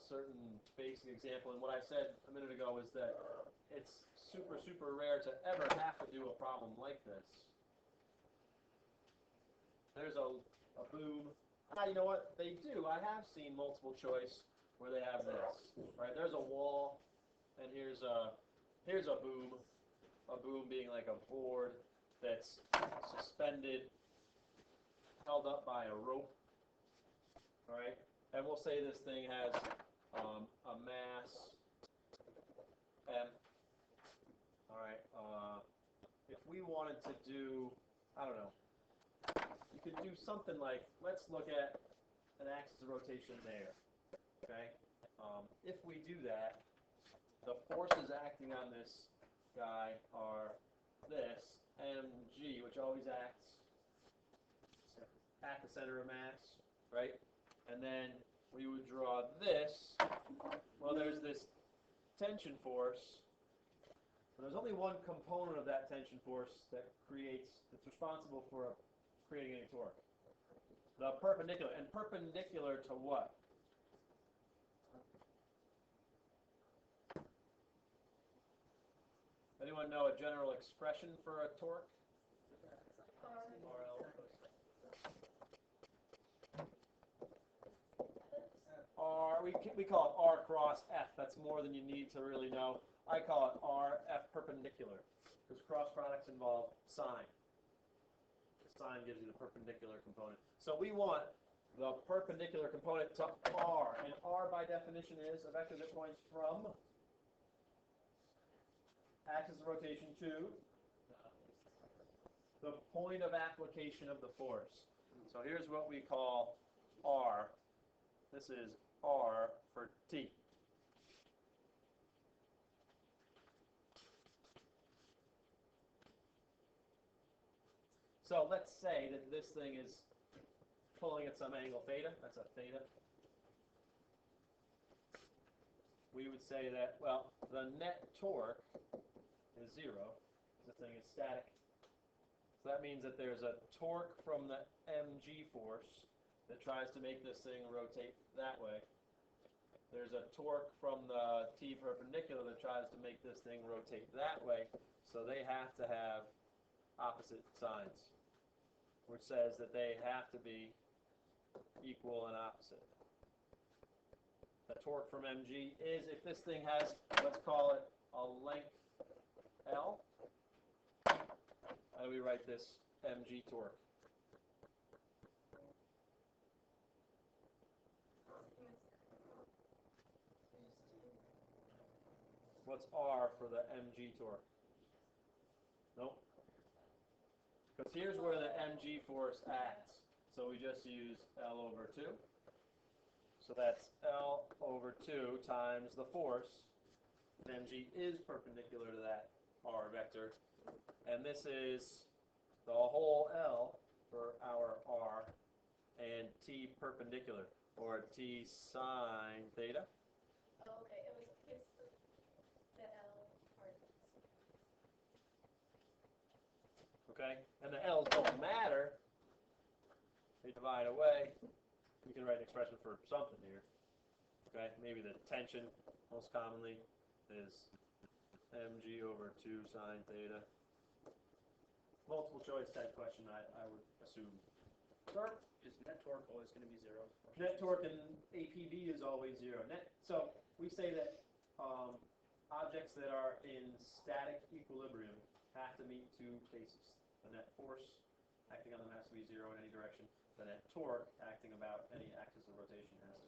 certain basic example, and what I said a minute ago is that it's super, super rare to ever have to do a problem like this. There's a boom. You know what? They do. I have seen multiple choice where they have this. Right? There's a wall, and here's a boom. A boom being like a board that's suspended, held up by a rope. All right? And we'll say this thing has a mass M. All right. If we wanted to do, I don't know, you could do something like, let's look at an axis of rotation there. Okay. If we do that, the forces acting on this guy are this mg, which always acts at the center of mass, right? And then we would draw this. Well, there's this tension force. But there's only one component of that tension force that's responsible for creating any torque. The perpendicular. And perpendicular to what? Anyone know a general expression for a torque? RL. We call it R cross F. That's more than you need to really know. I call it R F perpendicular because cross products involve sine. The sine gives you the perpendicular component. So we want the perpendicular component to R, and R by definition is a vector that points from axis of rotation to the point of application of the force. So here's what we call R. This is R for T. So let's say that this thing is pulling at some angle theta. That's a theta. We would say that, well, the net torque is 0. This thing is static. So that means that there's a torque from the mg force that tries to make this thing rotate that way. There's a torque from the T perpendicular that tries to make this thing rotate that way. So they have to have opposite signs, which says that they have to be equal and opposite. The torque from mg is, if this thing has, let's call it a length L, how do we write this mg torque? What's R for the mg torque? Nope. Because here's where the mg force acts. So we just use L over 2. So that's L over 2 times the force. And mg is perpendicular to that R vector. And this is the whole L for our R and T perpendicular, or T sine theta. Oh, okay. It's the L part. Okay? And the L's don't matter. They divide away. You can write an expression for something here. Okay? Maybe the tension, most commonly, is mg over 2 sine theta. Multiple choice type question, I would assume. Torque, is net torque always going to be 0? Net torque in APV is always 0. So we say that objects that are in static equilibrium have to meet two cases. The net force acting on them has to be 0 in any direction. The net torque acting about any axis of rotation has to